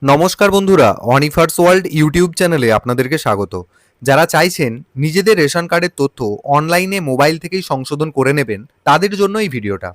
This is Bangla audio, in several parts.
নমস্কার বন্ধুরা, অনিফার্স ওয়ার্ল্ড ইউটিউব চ্যানেলে আপনাদেরকে স্বাগত। যারা চাইছেন নিজেদের রেশন কার্ডের তথ্য অনলাইনে মোবাইল থেকেই সংশোধন করে নেবেন, তাদের জন্য এই ভিডিওটা।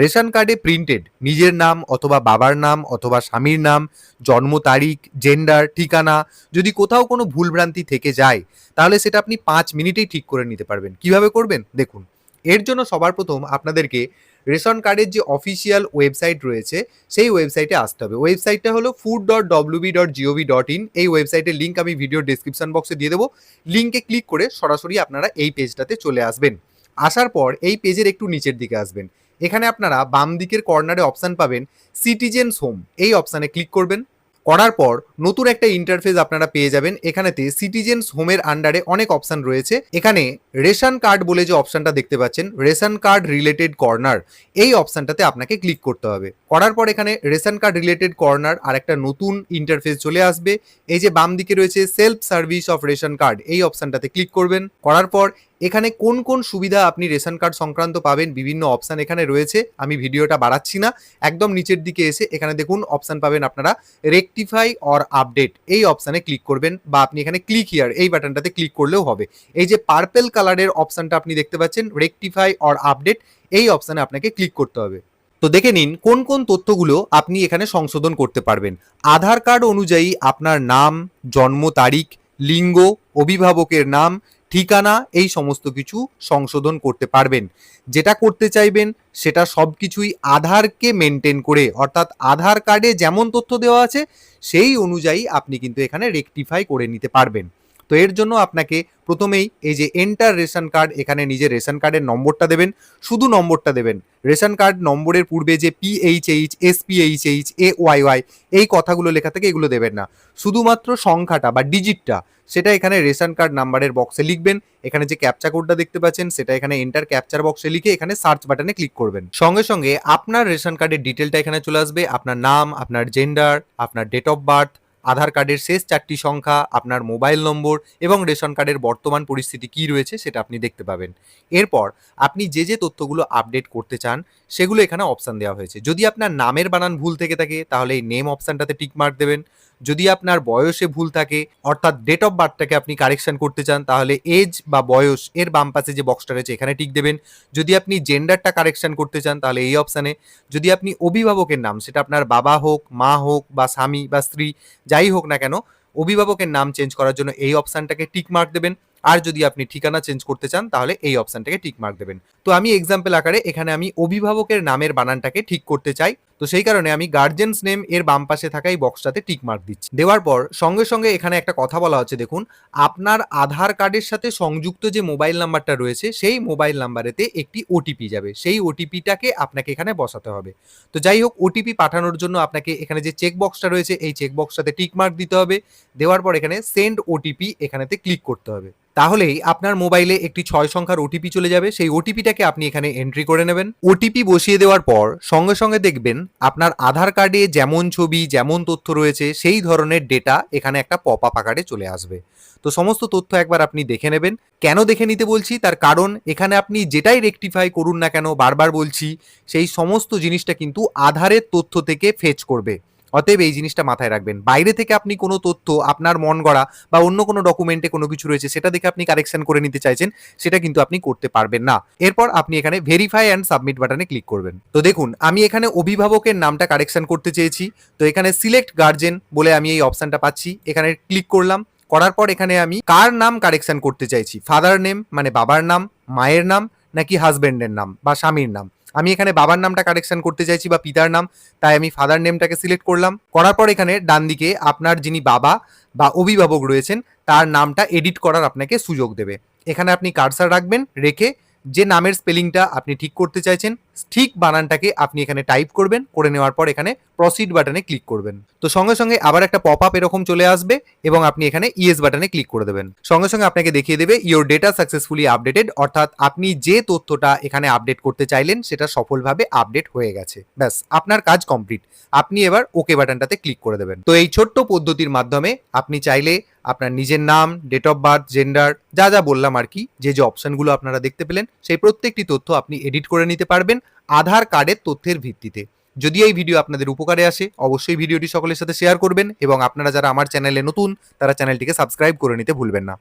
রেশন কার্ডে প্রিন্টেড নিজের নাম অথবা বাবার নাম অথবা স্বামীর নাম, জন্ম তারিখ, জেন্ডার, ঠিকানা যদি কোথাও কোনো ভুলভ্রান্তি থেকে যায়, তাহলে সেটা আপনি 5 মিনিটেই ঠিক করে নিতে পারবেন। কিভাবে করবেন দেখুন। এর জন্য সবার প্রথম আপনাদেরকে রেশন কার্ডের যে অফিসিয়াল ওয়েবসাইট রয়েছে সেই ওয়েবসাইটে আসতে হবে। ওয়েবসাইটটা হলো food.wb.gov.in। এই ওয়েবসাইটের লিঙ্ক আমি ভিডিও ডেসক্রিপশন বক্সে দিয়ে দেবো। লিঙ্কে ক্লিক করে সরাসরি আপনারা এই পেজটাতে চলে আসবেন। আসার পর এই পেজের একটু নিচের দিকে আসবেন। এখানে আপনারা বাম দিকের কর্নারে অপশান পাবেন সিটিজেনস হোম, এই অপশানে ক্লিক করবেন। করার পর নতুন একটা ইন্টারফেস আপনারা পেয়ে যাবেন। এখানেতে সিটিজেনস হোমের আন্ডারে অনেক অপশান রয়েছে। এখানে রেশন কার্ড বলে যে অপশানটা দেখতে পাচ্ছেন, রেশন কার্ড রিলেটেড কর্নার, এই অপশানটাতে আপনাকে ক্লিক করতে হবে। করার পর এখানে রেশন কার্ড রিলেটেড কর্নার আর একটা নতুন ইন্টারফেস চলে আসবে। এই যে বাম দিকে রয়েছে self service of ration card, এই অপশানটাতে ক্লিক করবেন। করার পর এখানে কোন কোন সুবিধা আপনি রেশন কার্ড সংক্রান্ত পাবেন, বিভিন্ন অপশান এখানে রয়েছে। আমি ভিডিওটা বাড়াচ্ছি না, একদম নিচের দিকে এসে এখানে দেখুন অপশান পাবেন আপনারা রেকটিফাই অর আপডেট, এই অপশানে ক্লিক করবেন, বা আপনি এখানে ক্লিক হিয়ার এই বাটনটাতে ক্লিক করলেও হবে। এই যে পার্পেল কালারের অপশানটা আপনি দেখতে পাচ্ছেন রেকটিফাই অর আপডেট, এই অপশানে আপনাকে ক্লিক করতে হবে। তো দেখে নিন কোন কোন তথ্যগুলো আপনি এখানে সংশোধন করতে পারবেন। আধার কার্ড অনুযায়ী আপনার নাম, জন্ম তারিখ, লিঙ্গ, অভিভাবকের নাম, ঠিকানা, এই সমস্ত কিছু সংশোধন করতে পারবেন। যেটা করতে চাইবেন সেটা সব কিছুই আধারকে মেনটেন করে, অর্থাৎ আধার কার্ডে যেমন তথ্য দেওয়া আছে সেই অনুযায়ী আপনি কিন্তু এখানে রেকটিফাই করে নিতে পারবেন। তো এর জন্য আপনাকে প্রথমেই এই যে এন্টার রেশন কার্ড, এখানে নিজের রেশন কার্ডের নম্বরটা দেবেন, শুধু নম্বরটা দেবেন। রেশন কার্ড নম্বরের পূর্বে যে PHH, SPHH, AYY এই কথাগুলো লেখা থাকে এগুলো দেবেন না, শুধুমাত্র সংখ্যাটা বা ডিজিটটা সেটা এখানে রেশন কার্ড নাম্বারের বক্সে লিখবেন। এখানে যে ক্যাপচা কোডটা দেখতে পাচ্ছেন সেটা এখানে এন্টার ক্যাপচার বক্সে লিখে এখানে সার্চ বাটনে ক্লিক করবেন। সঙ্গে সঙ্গে আপনার রেশন কার্ডের ডিটেলটা এখানে চলে আসবে, আপনার নাম, আপনার জেন্ডার, আপনার ডেট অফ বার্থ, আধার কার্ডের শেষ 4টি সংখ্যা, আপনার মোবাইল নম্বর এবং রেশন কার্ডের বর্তমান পরিস্থিতি কী রয়েছে সেটা আপনি দেখতে পাবেন। এরপর আপনি যে যে তথ্যগুলো আপডেট করতে চান সেগুলো এখানে অপশান দেওয়া হয়েছে। যদি আপনার নামের বানান ভুল থেকে থাকে তাহলে এই নেম অপশানটাতে টিক মার্ক দেবেন। যদি আপনার বয়সে ভুল থাকে, অর্থাৎ ডেট অফ বার্থটাকে আপনি কারেকশন করতে চান, তাহলে এজ বা বয়স এর বাম পাশে যে বক্সটা রয়েছে এখানে টিক দেবেন। যদি আপনি জেন্ডারটা কারেকশন করতে চান তাহলে এই অপশানে। যদি আপনি অভিভাবকের নাম, সেটা আপনার বাবা হোক, মা হোক বা স্বামী বা স্ত্রী যাই হোক না কেন, অভিভাবকের নাম চেঞ্জ করার জন্য এই অপশানটাকে টিক মার্ক দেবেন। আর যদি আপনি ঠিকানা চেঞ্জ করতে চান তাহলে এই অপশানটাকে টিক মার্ক দেবেন। তো আমি এক্সাম্পল আকারে এখানে আমি অভিভাবকের নামের বানানটাকে ঠিক করতে চাই, তো সেই কারণে আমি গার্জেন্স নেম এর বাম পাশে থাকা এই বক্সটাতে টিক মার্ক দিচ্ছি। দেওয়ার পর সঙ্গে সঙ্গে এখানে একটা কথা বলা হচ্ছে, দেখুন আপনার আধার কার্ডের সাথে সংযুক্ত যে মোবাইল নাম্বারটা রয়েছে সেই মোবাইল নাম্বারেতে একটি ওটিপি যাবে, সেই ওটিপিটাকে আপনাকে এখানে বসাতে হবে। তো যাই হোক, ওটিপি পাঠানোর জন্য আপনাকে এখানে যে চেক বক্সটা রয়েছে এই চেক বক্সটাতে টিক মার্ক দিতে হবে। দেওয়ার পর এখানে সেন্ড ওটিপি এখানেতে ক্লিক করতে হবে। তাহলেই আপনার মোবাইলে একটি 6 সংখ্যার ওটিপি চলে যাবে, সেই ওটিপিটাকে আপনি এখানে এন্ট্রি করে নেবেন। ওটিপি বসিয়ে দেওয়ার পর সঙ্গে সঙ্গে দেখবেন আপনার আধার কার্ডে যেমন ছবি, যেমন তথ্য রয়েছে সেই ধরনের ডেটা এখানে একটা পপ আপ আকারে চলে আসবে। তো সমস্ত তথ্য একবার আপনি দেখে নেবেন। কেন দেখে নিতে বলছি, তার কারণ এখানে আপনি যেটাই রেকটিফাই করুন না কেন, বারবার বলছি, সেই সমস্ত জিনিসটা কিন্তু আধারের তথ্য থেকে ফেচ করবে। অতএব এই জিনিসটা মাথায় রাখবেন। বাইরে থেকে আপনি কোনো তথ্য আপনার মন গড়া বা অন্য কোনো ডকুমেন্টে কোনো কিছু রয়েছে সেটা দেখে আপনি কারেকশন করে নিতে চাইছেন, সেটা কিন্তু আপনি করতে পারবেন না। এরপর আপনি এখানে ভেরিফাই অ্যান্ড সাবমিট বাটনে ক্লিক করবেন। তো দেখুন আমি এখানে অভিভাবকের নামটা কারেকশন করতে চেয়েছি, তো এখানে সিলেক্ট গার্জেন বলে আমি এই অপশনটা পাচ্ছি, এখানে ক্লিক করলাম। করার পর এখানে আমি কার নাম কারেকশন করতে চাইছি, ফাদার নেম মানে বাবার নাম, মায়ের নাম, নাকি হাজবেন্ডের নাম বা স্বামীর নাম। আমি এখানে বাবার নামটা কারেকশন করতে চাইছি বা পিতার নাম, তাই আমি ফাদার নেমটাকে সিলেক্ট করলাম। করার পর এখানে ডান দিকে আপনার যিনি বাবা বা অভিভাবক রয়েছেন তার নামটা এডিট করার আপনাকে সুযোগ দেবে। এখানে আপনি কার্সার রাখবেন, রেখে যে নামের স্পেলিংটা আপনি ঠিক করতে চাইছেন ঠিক বানানটাকে আপনি এখানে টাইপ করবেন, করে নেওয়ার পর এখানে প্রসিড বাটনে ক্লিক করবেন। তো সঙ্গে সঙ্গে আবার একটা পপ আপ এরকম চলে আসবে এবং আপনি এখানে ইয়েস বাটনে ক্লিক করে দেবেন। সঙ্গে সঙ্গে আপনাকে দেখিয়ে দেবে ইওর ডেটা সাকসেসফুলি আপডেটেড, অর্থাৎ আপনি যে তথ্যটা এখানে আপডেট করতে চাইলেন সেটা সফলভাবে আপডেট হয়ে গেছে। ব্যাস, আপনার কাজ কমপ্লিট। আপনি এবার ওকে বাটনটাতে ক্লিক করে দেবেন। তো এই ছোট্ট পদ্ধতির মাধ্যমে আপনি চাইলে আপনার নিজের নাম, ডেট অফ বার্থ, জেন্ডার, যা যা বললাম আর কি, যে যে অপশনগুলো আপনারা দেখতে পেলেন সেই প্রত্যেকটি তথ্য আপনি এডিট করে নিতে পারবেন আধার কার্ডের তথ্যের ভিত্তিতে। যদি এই ভিডিও আপনাদের উপকারে আসে অবশ্যই ভিডিওটি সকলের সাথে শেয়ার করবেন এবং আপনারা যারা আমার চ্যানেলে নতুন তারা চ্যানেলটিকে সাবস্ক্রাইব করে নিতে ভুলবেন না।